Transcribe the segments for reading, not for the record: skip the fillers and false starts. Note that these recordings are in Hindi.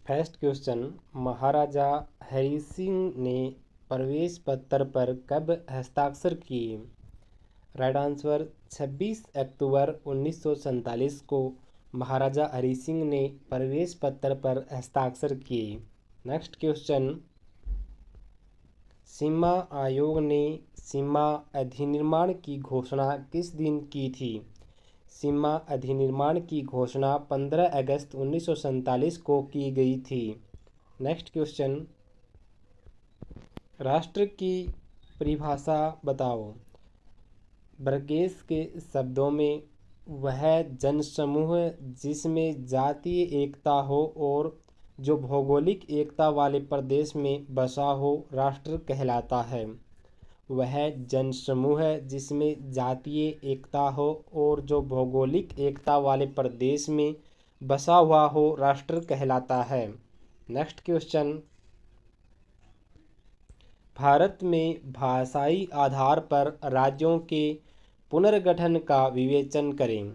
फर्स्ट क्वेश्चन, महाराजा हरि सिंह ने प्रवेश पत्र पर कब हस्ताक्षर किए? राइट आंसर 26 अक्टूबर 1947 को महाराजा हरि सिंह ने प्रवेश पत्र पर हस्ताक्षर किए। नेक्स्ट क्वेश्चन, सीमा आयोग ने सीमा अधिनिर्माण की घोषणा किस दिन की थी? सीमा अधिनिर्माण की घोषणा 15 अगस्त 1947 को की गई थी। नेक्स्ट क्वेश्चन, राष्ट्र की परिभाषा बताओ। बर्गेस के शब्दों में वह जनसमूह जिसमें जातीय एकता हो और जो भौगोलिक एकता वाले प्रदेश में बसा हो राष्ट्र कहलाता है। वह जनसमूह जिसमें जातीय एकता हो और जो भौगोलिक एकता वाले प्रदेश में बसा हुआ हो राष्ट्र कहलाता है। नेक्स्ट क्वेश्चन, भारत में भाषाई आधार पर राज्यों के पुनर्गठन का विवेचन करें।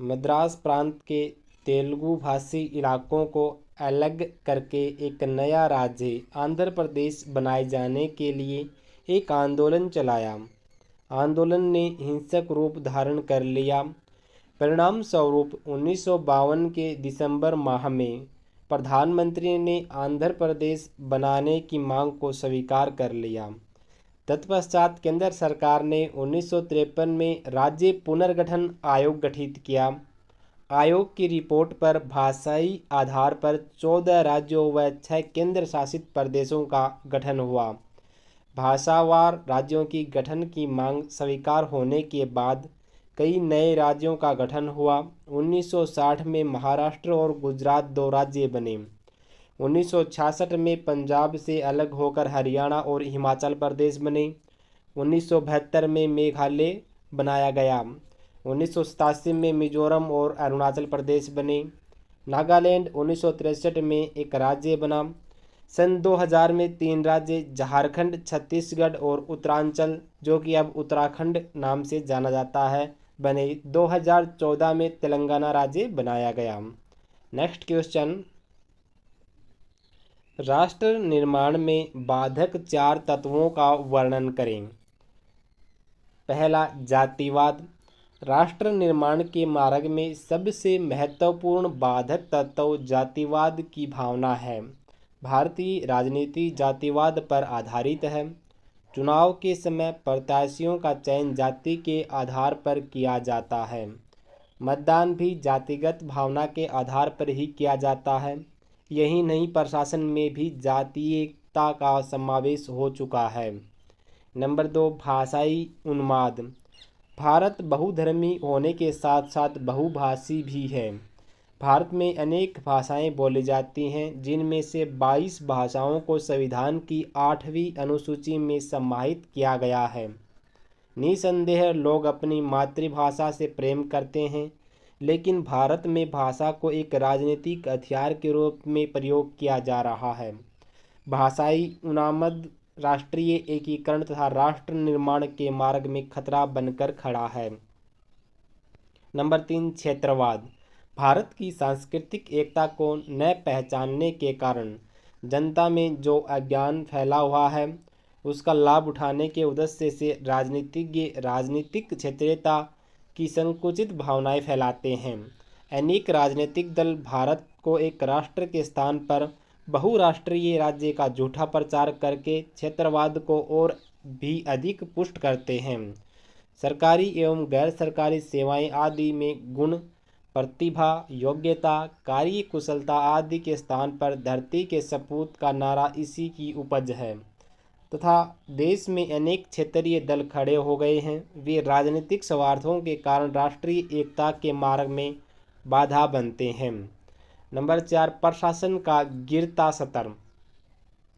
मद्रास प्रांत के तेलुगु भाषी इलाकों को अलग करके एक नया राज्य आंध्र प्रदेश बनाए जाने के लिए एक आंदोलन चलाया। आंदोलन ने हिंसक रूप धारण कर लिया। परिणाम स्वरूप 1952 के दिसंबर माह में प्रधानमंत्री ने आंध्र प्रदेश बनाने की मांग को स्वीकार कर लिया। तत्पश्चात केंद्र सरकार ने 1953 में राज्य पुनर्गठन आयोग गठित किया। आयोग की रिपोर्ट पर भाषाई आधार पर 14 राज्यों व 6 केंद्र शासित प्रदेशों का गठन हुआ। भाषावार राज्यों की गठन की मांग स्वीकार होने के बाद कई नए राज्यों का गठन हुआ। 1960 में महाराष्ट्र और गुजरात 2 राज्य बने। 1966 में पंजाब से अलग होकर हरियाणा और हिमाचल प्रदेश बने। 1972 में मेघालय बनाया गया। 1987 में मिजोरम और अरुणाचल प्रदेश बने। नागालैंड 1963 में एक राज्य बना। सन 2000 में 3 राज्य झारखंड, छत्तीसगढ़ और उत्तरांचल, जो कि अब उत्तराखंड नाम से जाना जाता है, बने। 2014 में तेलंगाना राज्य बनाया गया। नेक्स्ट क्वेश्चन, राष्ट्र निर्माण में बाधक 4 तत्वों का वर्णन करें। पहला, जातिवाद। राष्ट्र निर्माण के मार्ग में सबसे महत्वपूर्ण बाधक तत्व जातिवाद की भावना है। भारतीय राजनीति जातिवाद पर आधारित है। चुनाव के समय प्रत्याशियों का चयन जाति के आधार पर किया जाता है। मतदान भी जातिगत भावना के आधार पर ही किया जाता है। यही नहीं, प्रशासन में भी जातीयता का समावेश हो चुका है। नंबर 2, भाषाई उन्माद। भारत बहुधर्मी होने के साथ साथ बहुभाषी भी है। भारत में अनेक भाषाएं बोली जाती हैं, जिनमें से 22 भाषाओं को संविधान की 8वीं अनुसूची में समाहित किया गया है। निसंदेह लोग अपनी मातृभाषा से प्रेम करते हैं, लेकिन भारत में भाषा को एक राजनीतिक हथियार के रूप में प्रयोग किया जा रहा है। भाषाई उन्माद राष्ट्रीय एकीकरण तथा राष्ट्र निर्माण के मार्ग में खतरा बनकर खड़ा है। नंबर 3, क्षेत्रवाद। भारत की सांस्कृतिक एकता को न पहचानने के कारण जनता में जो अज्ञान फैला हुआ है, उसका लाभ उठाने के उद्देश्य से राजनीतिज्ञ राजनीतिक क्षेत्रीयता की संकुचित भावनाएं फैलाते हैं। अनेक राजनीतिक दल भारत को एक राष्ट्र के स्थान पर बहुराष्ट्रीय राज्य का झूठा प्रचार करके क्षेत्रवाद को और भी अधिक पुष्ट करते हैं। सरकारी एवं गैर सरकारी सेवाएं आदि में गुण, प्रतिभा, योग्यता, कार्य कुशलता आदि के स्थान पर धरती के सपूत का नारा इसी की उपज है तथा देश में अनेक क्षेत्रीय दल खड़े हो गए हैं। वे राजनीतिक स्वार्थों के कारण राष्ट्रीय एकता के मार्ग में बाधा बनते हैं। नंबर 4, प्रशासन का गिरता स्तर।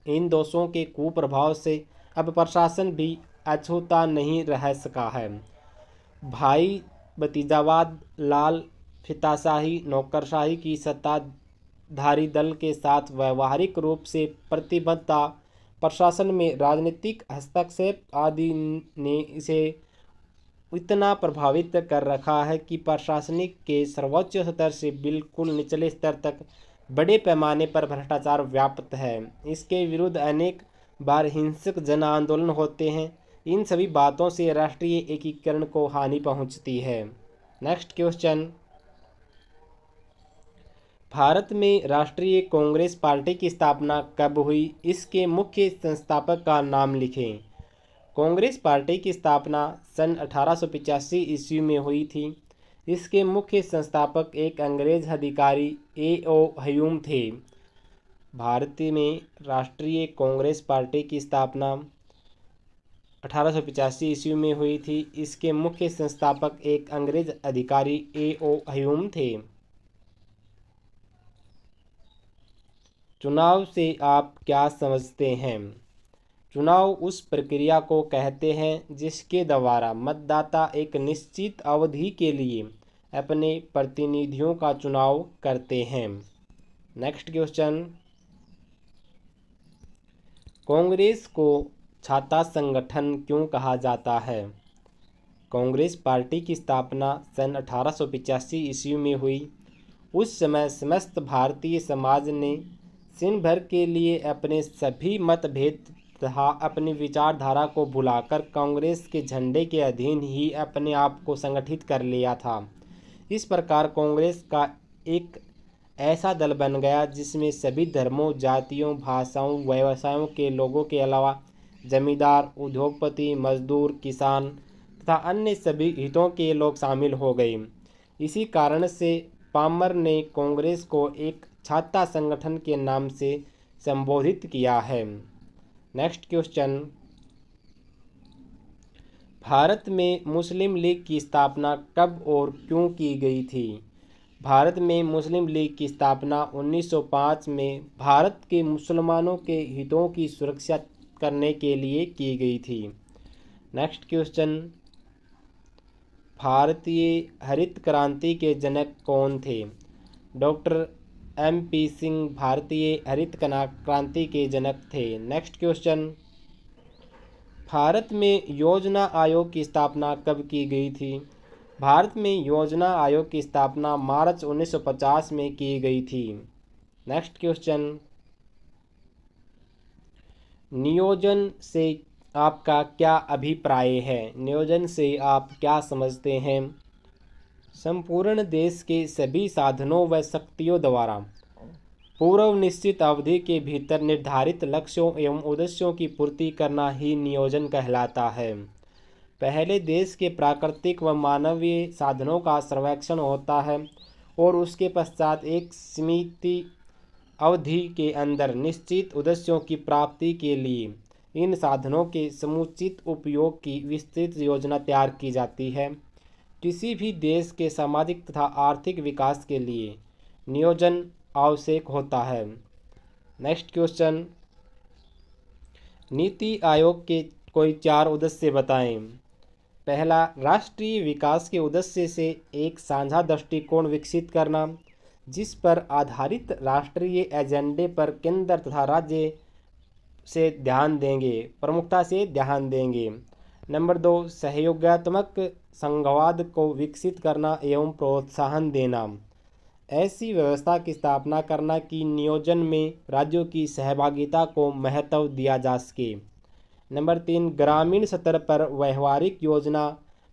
इन दोषों के कुप्रभाव से अब प्रशासन भी अछूता नहीं रह सका है। भाई भतीजावाद, लाल फिताशाही, नौकरशाही की सत्ताधारी दल के साथ व्यवहारिक रूप से प्रतिबद्धता, प्रशासन में राजनीतिक हस्तक्षेप आदि ने इसे इतना प्रभावित कर रखा है कि प्रशासनिक के सर्वोच्च स्तर से बिल्कुल निचले स्तर तक बड़े पैमाने पर भ्रष्टाचार व्याप्त है। इसके विरुद्ध अनेक बार हिंसक जन आंदोलन होते हैं। इन सभी बातों से राष्ट्रीय एकीकरण को हानि पहुंचती है। नेक्स्ट क्वेश्चन, भारत में राष्ट्रीय कांग्रेस पार्टी की स्थापना कब हुई? इसके मुख्य संस्थापक का नाम लिखें। कांग्रेस पार्टी की स्थापना सन 1885 ईस्वी में हुई थी। इसके मुख्य संस्थापक एक अंग्रेज अधिकारी A.O. ह्यूम थे। भारत में राष्ट्रीय कांग्रेस पार्टी की स्थापना 1885 ईस्वी में हुई थी। इसके मुख्य संस्थापक एक अंग्रेज अधिकारी A.O. ह्यूम थे। चुनाव से आप क्या समझते हैं? चुनाव उस प्रक्रिया को कहते हैं जिसके द्वारा मतदाता एक निश्चित अवधि के लिए अपने प्रतिनिधियों का चुनाव करते हैं। नेक्स्ट क्वेश्चन, कांग्रेस को छात्र संगठन क्यों कहा जाता है? कांग्रेस पार्टी की स्थापना सन 1885 ईस्वी में हुई। उस समय समस्त भारतीय समाज ने दिन भर के लिए अपने सभी मतभेद तथा अपनी विचारधारा को भुलाकर कांग्रेस के झंडे के अधीन ही अपने आप को संगठित कर लिया था। इस प्रकार कांग्रेस का एक ऐसा दल बन गया जिसमें सभी धर्मों, जातियों, भाषाओं, व्यवसायों के लोगों के अलावा जमींदार, उद्योगपति, मजदूर, किसान तथा अन्य सभी हितों के लोग शामिल हो गए। इसी कारण से पामर ने कांग्रेस को एक छात्र संगठन के नाम से संबोधित किया है। नेक्स्ट क्वेश्चन, भारत में मुस्लिम लीग की स्थापना कब और क्यों की गई थी? भारत में मुस्लिम लीग की स्थापना 1905 में भारत के मुसलमानों के हितों की सुरक्षा करने के लिए की गई थी। नेक्स्ट क्वेश्चन, भारतीय हरित क्रांति के जनक कौन थे? डॉक्टर MP सिंह भारतीय हरित क्रांति के जनक थे। नेक्स्ट क्वेश्चन, भारत में योजना आयोग की स्थापना कब की गई थी? भारत में योजना आयोग की स्थापना मार्च 1950 में की गई थी। नेक्स्ट क्वेश्चन, नियोजन से आपका क्या अभिप्राय है? नियोजन से आप क्या समझते हैं? संपूर्ण देश के सभी साधनों व शक्तियों द्वारा पूर्व निश्चित अवधि के भीतर निर्धारित लक्ष्यों एवं उद्देश्यों की पूर्ति करना ही नियोजन कहलाता है। पहले देश के प्राकृतिक व मानवीय साधनों का सर्वेक्षण होता है और उसके पश्चात एक सीमित अवधि के अंदर निश्चित उद्देश्यों की प्राप्ति के लिए इन साधनों के समुचित उपयोग की विस्तृत योजना तैयार की जाती है। किसी भी देश के सामाजिक तथा आर्थिक विकास के लिए नियोजन आवश्यक होता है। नेक्स्ट क्वेश्चन, नीति आयोग के कोई 4 उद्देश्य बताएं। पहला, राष्ट्रीय विकास के उद्देश्य से एक साझा दृष्टिकोण विकसित करना, जिस पर आधारित राष्ट्रीय एजेंडे पर केंद्र तथा राज्य से ध्यान देंगे, प्रमुखता से ध्यान देंगे। नंबर 2, सहयोगात्मक संघवाद को विकसित करना एवं प्रोत्साहन देना, ऐसी व्यवस्था की स्थापना करना कि नियोजन में राज्यों की सहभागिता को महत्व दिया जा सके। नंबर 3, ग्रामीण स्तर पर व्यवहारिक योजना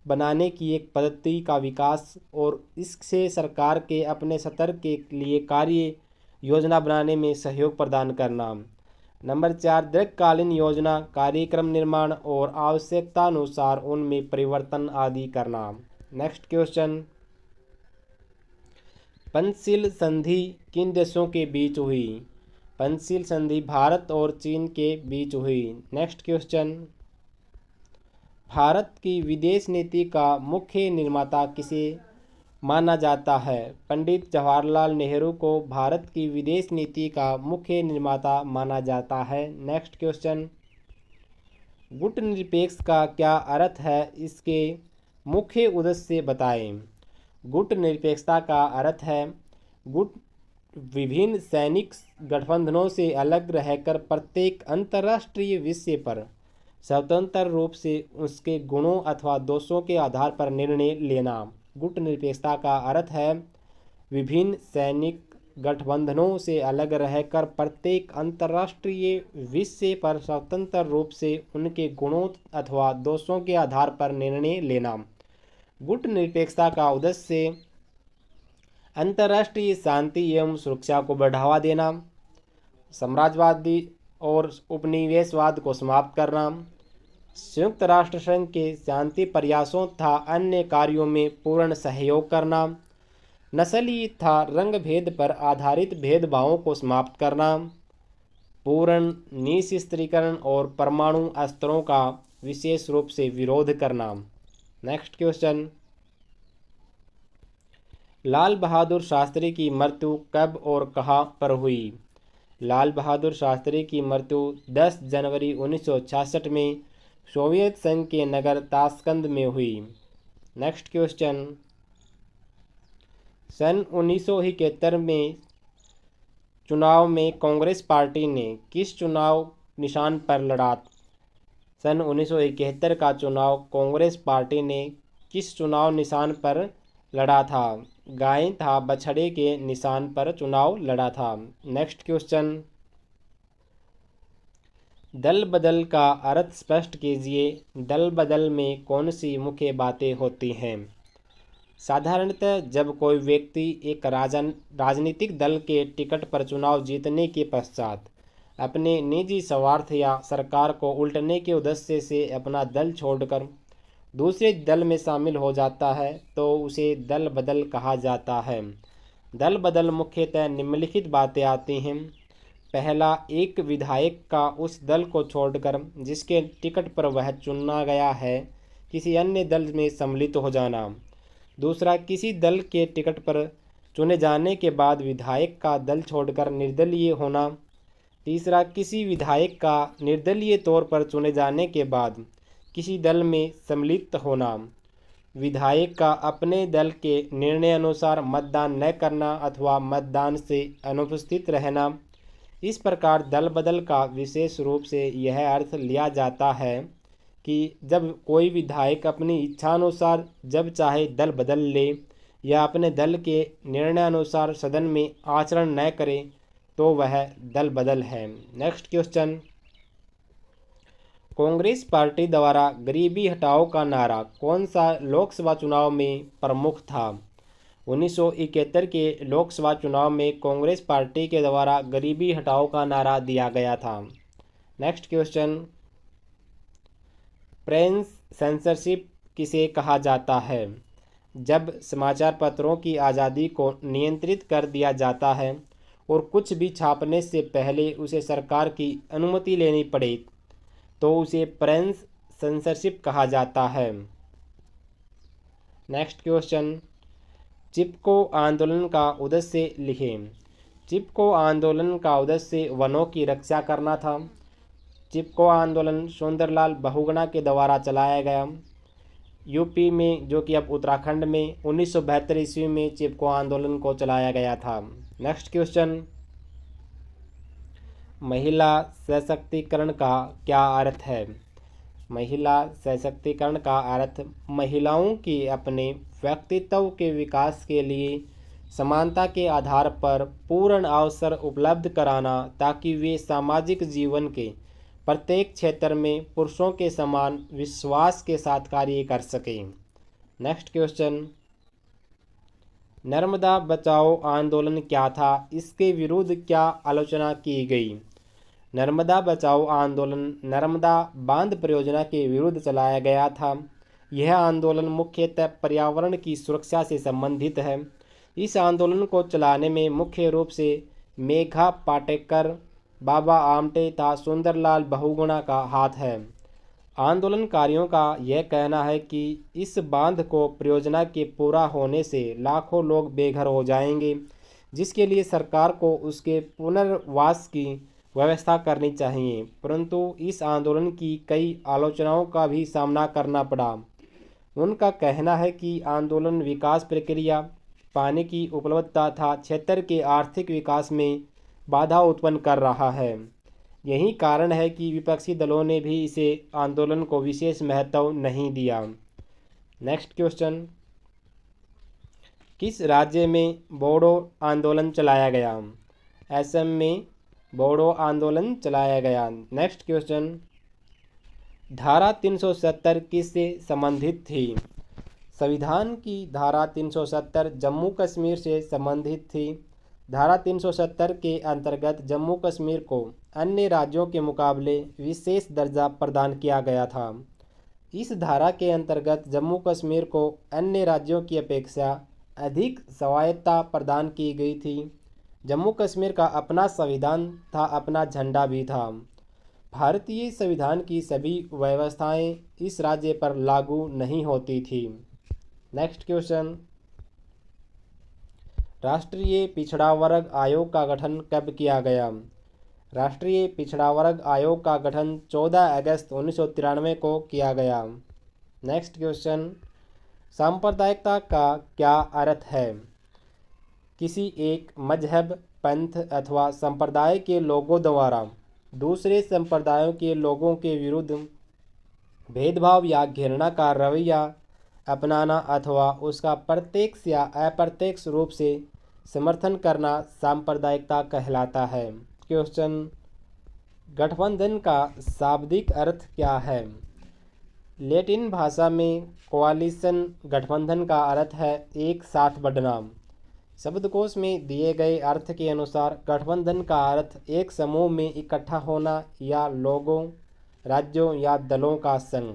बनाने की एक पद्धति का विकास और इससे सरकार के अपने स्तर के लिए कार्य योजना बनाने में सहयोग प्रदान करना। नंबर 4, दीर्घकालीन योजना, कार्यक्रम निर्माण और आवश्यकता अनुसार उनमें परिवर्तन आदि करना। नेक्स्ट क्वेश्चन, पंचशील संधि किन देशों के बीच हुई? पंचशील संधि भारत और चीन के बीच हुई। नेक्स्ट क्वेश्चन, भारत की विदेश नीति का मुख्य निर्माता किसे माना जाता है? पंडित जवाहरलाल नेहरू को भारत की विदेश नीति का मुख्य निर्माता माना जाता है। नेक्स्ट क्वेश्चन, गुटनिरपेक्ष का क्या अर्थ है? इसके मुख्य उद्देश्य बताएं। गुटनिरपेक्षता का अर्थ है गुट विभिन्न सैनिक गठबंधनों से अलग रहकर प्रत्येक अंतर्राष्ट्रीय विषय पर स्वतंत्र रूप से उसके गुणों अथवा दोषों के आधार पर निर्णय लेना। गुटनिरपेक्षता का अर्थ है विभिन्न सैनिक गठबंधनों से अलग रहकर प्रत्येक अंतर्राष्ट्रीय विषय पर स्वतंत्र रूप से उनके गुणों अथवा दोषों के आधार पर निर्णय लेना। गुटनिरपेक्षता का उद्देश्य अंतर्राष्ट्रीय शांति एवं सुरक्षा को बढ़ावा देना, साम्राज्यवादी और उपनिवेशवाद को समाप्त करना, संयुक्त राष्ट्र संघ के शांति प्रयासों तथा अन्य कार्यों में पूर्ण सहयोग करना, नस्लीय तथा रंग भेद पर आधारित भेदभावों को समाप्त करना, पूर्ण निःशस्त्रीकरण और परमाणु अस्त्रों का विशेष रूप से विरोध करना। नेक्स्ट क्वेश्चन, लाल बहादुर शास्त्री की मृत्यु कब और कहाँ पर हुई? लाल बहादुर शास्त्री की मृत्यु 10 जनवरी 1966 में सोवियत संघ के नगर ताशकंद में हुई। नेक्स्ट क्वेश्चन, सन 1971 में चुनाव में कांग्रेस पार्टी ने किस चुनाव निशान पर लड़ा? सन 1971 का चुनाव कांग्रेस पार्टी ने किस चुनाव निशान पर लड़ा था? गाय था बछड़े के निशान पर चुनाव लड़ा था। नेक्स्ट क्वेश्चन, दल बदल का अर्थ स्पष्ट कीजिए। दल बदल में कौन सी मुख्य बातें होती हैं? साधारणतः जब कोई व्यक्ति एक राजनीतिक दल के टिकट पर चुनाव जीतने के पश्चात अपने निजी स्वार्थ या सरकार को उल्टने के उद्देश्य से अपना दल छोड़कर दूसरे दल में शामिल हो जाता है तो उसे दल बदल कहा जाता है। दल बदल मुख्यतः निम्नलिखित बातें आती हैं। पहला, एक विधायक का उस दल को छोड़कर जिसके टिकट पर वह चुना गया है किसी अन्य दल में सम्मिलित हो जाना। दूसरा, किसी दल के टिकट पर चुने जाने के बाद विधायक का दल छोड़कर निर्दलीय होना। तीसरा, किसी विधायक का निर्दलीय तौर पर चुने जाने के बाद किसी दल में सम्मिलित होना। विधायक का अपने दल के निर्णय अनुसार मतदान न करना अथवा मतदान से अनुपस्थित रहना। इस प्रकार दल बदल का विशेष रूप से यह अर्थ लिया जाता है कि जब कोई विधायक अपनी इच्छानुसार जब चाहे दल बदल ले या अपने दल के निर्णय अनुसार सदन में आचरण न करे तो वह दल बदल है। नेक्स्ट क्वेश्चन, कांग्रेस पार्टी द्वारा गरीबी हटाओ का नारा कौन सा लोकसभा चुनाव में प्रमुख था? 1971 के लोकसभा चुनाव में कांग्रेस पार्टी के द्वारा गरीबी हटाओ का नारा दिया गया था। नेक्स्ट क्वेश्चन, प्रेस सेंसरशिप किसे कहा जाता है? जब समाचार पत्रों की आज़ादी को नियंत्रित कर दिया जाता है और कुछ भी छापने से पहले उसे सरकार की अनुमति लेनी पड़े तो उसे प्रेस सेंसरशिप कहा जाता है। नेक्स्ट क्वेश्चन, चिपको आंदोलन का उद्देश्य लिखें। चिपको आंदोलन का उद्देश्य वनों की रक्षा करना था। चिपको आंदोलन सुंदरलाल बहुगुणा के द्वारा चलाया गया। यूपी में जो कि अब उत्तराखंड में 1972 ईस्वी में चिपको आंदोलन को चलाया गया था। नेक्स्ट क्वेश्चन, महिला सशक्तिकरण का क्या अर्थ है? महिला सशक्तिकरण का अर्थ महिलाओं की अपने व्यक्तित्व के विकास के लिए समानता के आधार पर पूर्ण अवसर उपलब्ध कराना ताकि वे सामाजिक जीवन के प्रत्येक क्षेत्र में पुरुषों के समान विश्वास के साथ कार्य कर सकें। नेक्स्ट क्वेश्चन, नर्मदा बचाओ आंदोलन क्या था? इसके विरुद्ध क्या आलोचना की गई? नर्मदा बचाओ आंदोलन नर्मदा बांध परियोजना के विरुद्ध चलाया गया था। यह आंदोलन मुख्यतः पर्यावरण की सुरक्षा से संबंधित है। इस आंदोलन को चलाने में मुख्य रूप से मेघा पाटेकर, बाबा आमटे तथा सुंदरलाल बहुगुणा का हाथ है। आंदोलनकारियों का यह कहना है कि इस बांध को परियोजना के पूरा होने से लाखों लोग बेघर हो जाएंगे, जिसके लिए सरकार को उसके पुनर्वास की व्यवस्था करनी चाहिए। परंतु इस आंदोलन की कई आलोचनाओं का भी सामना करना पड़ा। उनका कहना है कि आंदोलन विकास प्रक्रिया, पानी की उपलब्धता तथा क्षेत्र के आर्थिक विकास में बाधा उत्पन्न कर रहा है। यही कारण है कि विपक्षी दलों ने भी इसे आंदोलन को विशेष महत्व नहीं दिया। नेक्स्ट क्वेश्चन, किस राज्य में बोडो आंदोलन चलाया गया? असम में बोडो आंदोलन चलाया गया। नेक्स्ट क्वेश्चन, धारा 370 किससे संबंधित थी? संविधान की धारा 370 जम्मू कश्मीर से संबंधित थी। धारा 370 के अंतर्गत जम्मू कश्मीर को अन्य राज्यों के मुकाबले विशेष दर्जा प्रदान किया गया था। इस धारा के अंतर्गत जम्मू कश्मीर को अन्य राज्यों की अपेक्षा अधिक स्वायत्तता प्रदान की गई थी। जम्मू कश्मीर का अपना संविधान था, अपना झंडा भी था। भारतीय संविधान की सभी व्यवस्थाएं इस राज्य पर लागू नहीं होती थी। नेक्स्ट क्वेश्चन, राष्ट्रीय पिछड़ा वर्ग आयोग का गठन कब किया गया? राष्ट्रीय पिछड़ा वर्ग आयोग का गठन 14 अगस्त 1993 को किया गया। नेक्स्ट क्वेश्चन, सांप्रदायिकता का क्या अर्थ है? किसी एक मजहब, पंथ अथवा संप्रदाय के लोगों द्वारा दूसरे संप्रदायों के लोगों के विरुद्ध भेदभाव या घृणा का रवैया अपनाना अथवा उसका प्रत्यक्ष या अप्रत्यक्ष रूप से समर्थन करना सांप्रदायिकता कहलाता है। क्वेश्चन, गठबंधन का शाब्दिक अर्थ क्या है? लैटिन भाषा में कोalition गठबंधन का अर्थ है एक साथ बढ़ना। शब्दकोश में दिए गए अर्थ के अनुसार गठबंधन का अर्थ एक समूह में इकट्ठा होना या लोगों, राज्यों या दलों का संघ।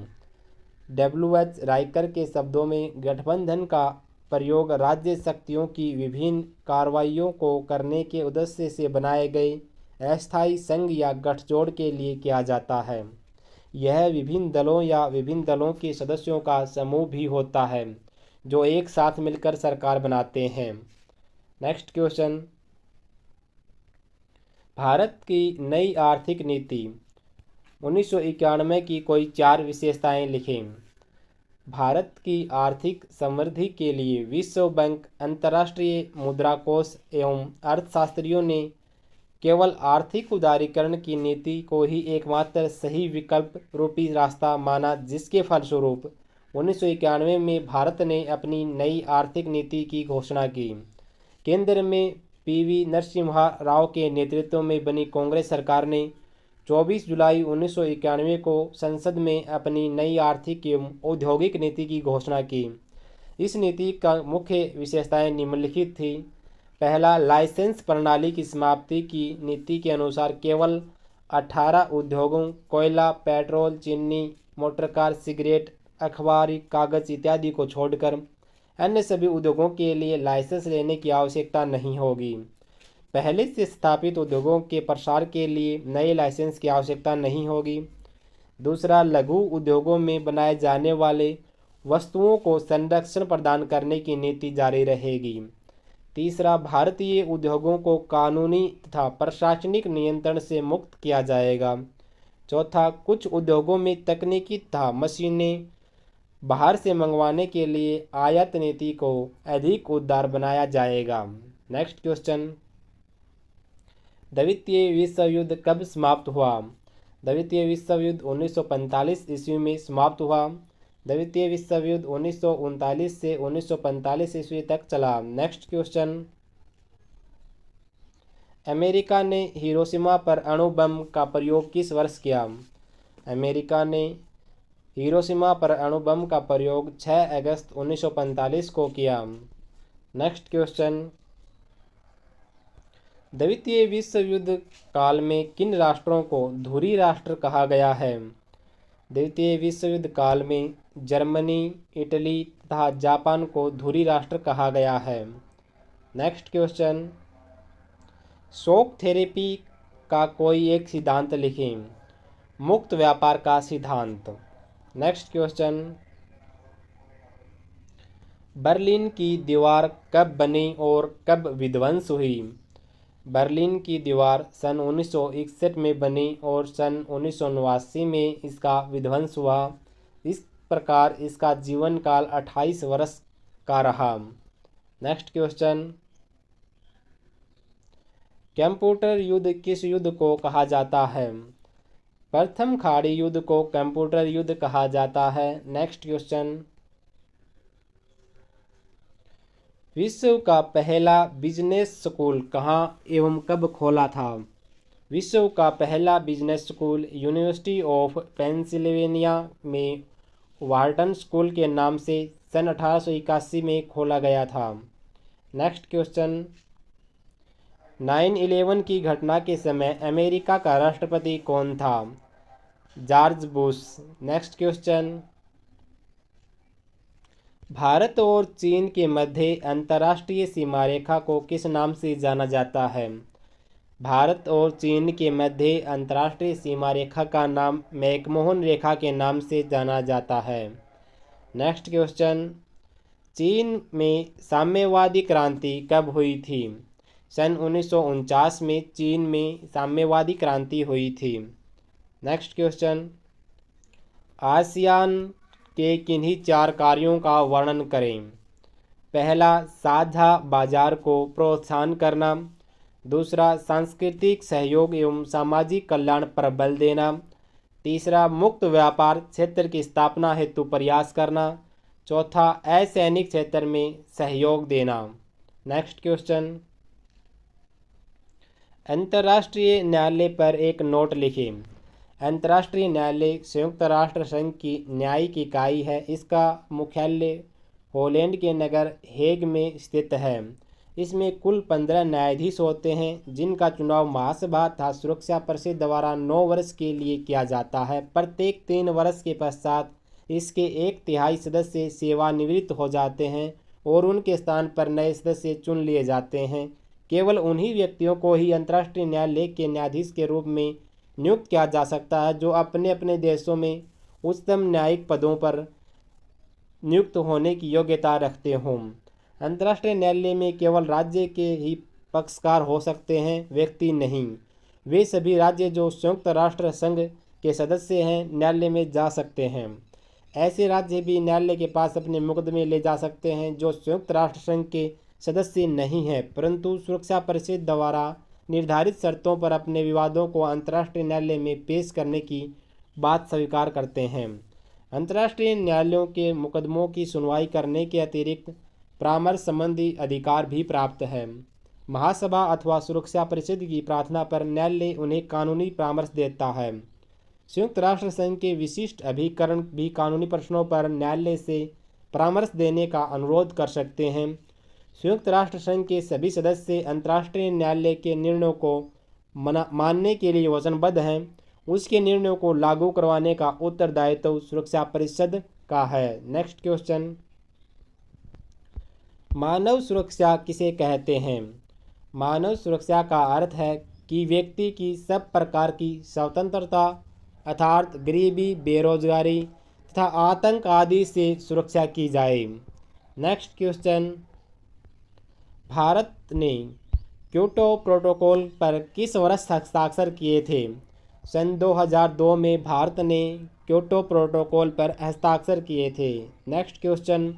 W.H. राइकर के शब्दों में गठबंधन का प्रयोग राज्य शक्तियों की विभिन्न कार्रवाइयों को करने के उद्देश्य से बनाए गए अस्थायी संघ या गठजोड़ के लिए किया जाता है। यह विभिन्न दलों या विभिन्न दलों के सदस्यों का समूह भी होता है जो एक साथ मिलकर सरकार बनाते हैं। नेक्स्ट क्वेश्चन, भारत की नई आर्थिक नीति 1991 की कोई 4 विशेषताएं लिखें। भारत की आर्थिक समृद्धि के लिए विश्व बैंक, अंतर्राष्ट्रीय मुद्रा कोष एवं अर्थशास्त्रियों ने केवल आर्थिक उदारीकरण की नीति को ही एकमात्र सही विकल्प रूपी रास्ता माना, जिसके फलस्वरूप 1991 में भारत ने अपनी नई आर्थिक नीति की घोषणा की। केंद्र में पीवी नरसिम्हा राव के नेतृत्व में बनी कांग्रेस सरकार ने 24 जुलाई 1991 को संसद में अपनी नई आर्थिक एवं औद्योगिक नीति की घोषणा की। इस नीति का मुख्य विशेषताएं निम्नलिखित थी। पहला, लाइसेंस प्रणाली की समाप्ति की नीति के अनुसार केवल 18 उद्योगों कोयला, पेट्रोल, चीनी, मोटरकार, सिगरेट, अखबार, कागज इत्यादि को छोड़कर अन्य सभी उद्योगों के लिए लाइसेंस लेने की आवश्यकता नहीं होगी। पहले से स्थापित उद्योगों के प्रसार के लिए नए लाइसेंस की आवश्यकता नहीं होगी। दूसरा, लघु उद्योगों में बनाए जाने वाले वस्तुओं को संरक्षण प्रदान करने की नीति जारी रहेगी। तीसरा, भारतीय उद्योगों को कानूनी तथा प्रशासनिक नियंत्रण से मुक्त किया जाएगा। चौथा, कुछ उद्योगों में तकनीकी तथा मशीनें बाहर से मंगवाने के लिए आयात नीति को अधिक उदार बनाया जाएगा। नेक्स्ट क्वेश्चन, द्वितीय विश्व युद्ध कब समाप्त हुआ? द्वितीय विश्व युद्ध 1945 ईस्वी में समाप्त हुआ। द्वितीय विश्व युद्ध 1939 से 1945 ईस्वी तक चला। नेक्स्ट क्वेश्चन, अमेरिका ने हिरोशिमा पर अणु बम का प्रयोग किस वर्ष किया? अमेरिका ने हिरोशिमा पर अणु बम का प्रयोग 6 अगस्त 1945 को किया। नेक्स्ट क्वेश्चन, द्वितीय विश्व युद्ध काल में किन राष्ट्रों को धुरी राष्ट्र कहा गया है? द्वितीय विश्व युद्ध काल में जर्मनी, इटली तथा जापान को धुरी राष्ट्र कहा गया है। नेक्स्ट क्वेश्चन, शॉक थेरेपी का कोई एक सिद्धांत लिखें। मुक्त व्यापार का सिद्धांत। नेक्स्ट क्वेश्चन, बर्लिन की दीवार कब बनी और कब विध्वंस हुई? बर्लिन की दीवार सन 1961 में बनी और सन 1989 में इसका विध्वंस हुआ। इस प्रकार इसका जीवन काल 28 वर्ष का रहा। नेक्स्ट क्वेश्चन, कंप्यूटर युद्ध किस युद्ध को कहा जाता है? प्रथम खाड़ी युद्ध को कंप्यूटर युद्ध कहा जाता है। नेक्स्ट क्वेश्चन, विश्व का पहला बिजनेस स्कूल कहाँ एवं कब खोला था? विश्व का पहला business school university of Pennsylvania में वार्टन स्कूल के नाम से सन 1881 में खोला गया था। नेक्स्ट क्वेश्चन, 9/11 की घटना के समय अमेरिका का राष्ट्रपति कौन था? George Bush. Next question, Bharat और चीन के मध्य अंतर्राष्ट्रीय सीमा रेखा को किस नाम से जाना जाता है? भारत और चीन के मध्य अंतर्राष्ट्रीय सीमा रेखा का नाम मैकमोहन रेखा के नाम से जाना जाता है। नेक्स्ट क्वेश्चन, चीन में साम्यवादी क्रांति कब हुई थी? सन 1949 में चीन में साम्यवादी क्रांति हुई थी। नेक्स्ट क्वेश्चन, आसियान के किन्हीं 4 कार्यों का वर्णन करें? पहला, साझा बाजार को प्रोत्साहन करना। दूसरा, सांस्कृतिक सहयोग एवं सामाजिक कल्याण पर बल देना। तीसरा, मुक्त व्यापार क्षेत्र की स्थापना हेतु प्रयास करना। चौथा, असैनिक क्षेत्र में सहयोग देना। नेक्स्ट क्वेश्चन, अंतर्राष्ट्रीय न्यायालय पर एक नोट लिखें। अंतर्राष्ट्रीय न्यायालय संयुक्त राष्ट्र संघ की न्यायिक इकाई है। इसका मुख्यालय हॉलैंड के नगर हेग में स्थित है। इसमें कुल 15 न्यायाधीश होते हैं, जिनका चुनाव महासभा तथा सुरक्षा परिषद द्वारा 9 वर्ष के लिए किया जाता है। प्रत्येक 3 वर्ष के पश्चात इसके 1/3 सदस्य सेवानिवृत्त हो जाते हैं और उनके स्थान पर नए सदस्य चुन लिए जाते हैं। केवल उन्हीं व्यक्तियों को ही अंतर्राष्ट्रीय न्यायालय के न्यायाधीश के रूप में नियुक्त किया जा सकता है जो अपने अपने देशों में उच्चतम न्यायिक पदों पर नियुक्त होने की योग्यता रखते हों। अंतर्राष्ट्रीय न्यायालय में केवल राज्य के ही पक्षकार हो सकते हैं, व्यक्ति नहीं। वे सभी राज्य जो संयुक्त राष्ट्र संघ के सदस्य हैं न्यायालय में जा सकते हैं। ऐसे राज्य भी न्यायालय के पास अपने मुकदमे ले जा सकते हैं जो संयुक्त राष्ट्र संघ के सदस्य नहीं हैं, परंतु सुरक्षा परिषद द्वारा निर्धारित शर्तों पर अपने विवादों को अंतर्राष्ट्रीय न्यायालय में पेश करने की बात स्वीकार करते हैं। अंतर्राष्ट्रीय न्यायालयों के मुकदमों की सुनवाई करने के अतिरिक्त परामर्श संबंधी अधिकार भी प्राप्त है। महासभा अथवा सुरक्षा परिषद की प्रार्थना पर न्यायालय उन्हें कानूनी परामर्श देता है। संयुक्त राष्ट्र संघ के विशिष्ट अभिकरण भी कानूनी प्रश्नों पर न्यायालय से परामर्श देने का अनुरोध कर सकते हैं। संयुक्त राष्ट्र संघ के सभी सदस्य अंतर्राष्ट्रीय न्यायालय के निर्णयों को मानने के लिए वचनबद्ध हैं। उसके निर्णयों को लागू करवाने का उत्तरदायित्व सुरक्षा परिषद का है। नेक्स्ट क्वेश्चन, मानव सुरक्षा किसे कहते हैं? मानव सुरक्षा का अर्थ है कि व्यक्ति की सब प्रकार की स्वतंत्रता अर्थात गरीबी, बेरोजगारी तथा आतंक आदि से सुरक्षा की जाए। नेक्स्ट क्वेश्चन, भारत ने क्योटो प्रोटोकॉल पर किस वर्ष हस्ताक्षर किए थे? सन 2002 में भारत ने क्योटो प्रोटोकॉल पर हस्ताक्षर किए थे। नेक्स्ट क्वेश्चन,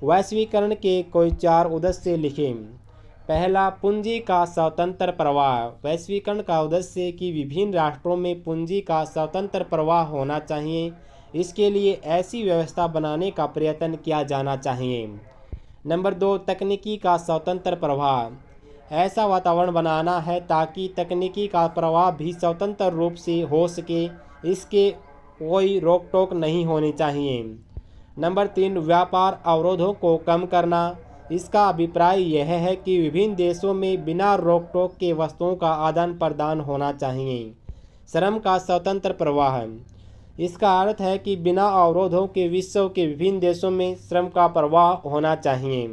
वैश्वीकरण के कोई 4 उद्देश्य लिखें। पहला, पूंजी का स्वतंत्र प्रवाह। वैश्वीकरण का उद्देश्य है कि विभिन्न राष्ट्रों में पूंजी का स्वतंत्र प्रवाह होना चाहिए। इसके लिए ऐसी व्यवस्था बनाने का प्रयत्न किया जाना चाहिए। नंबर 2, तकनीकी का स्वतंत्र प्रवाह। ऐसा वातावरण बनाना है ताकि तकनीकी का प्रवाह भी स्वतंत्र रूप से हो सके। इसके कोई रोक टोक नहीं होनी चाहिए। नंबर 3, व्यापार अवरोधों को कम करना। इसका अभिप्राय यह है कि विभिन्न देशों में बिना रोक टोक के वस्तुओं का आदान प्रदान होना चाहिए। श्रम का स्वतंत्र प्रवाह। इसका अर्थ है कि बिना अवरोधों के विश्व के विभिन्न देशों में श्रम का प्रवाह होना चाहिए।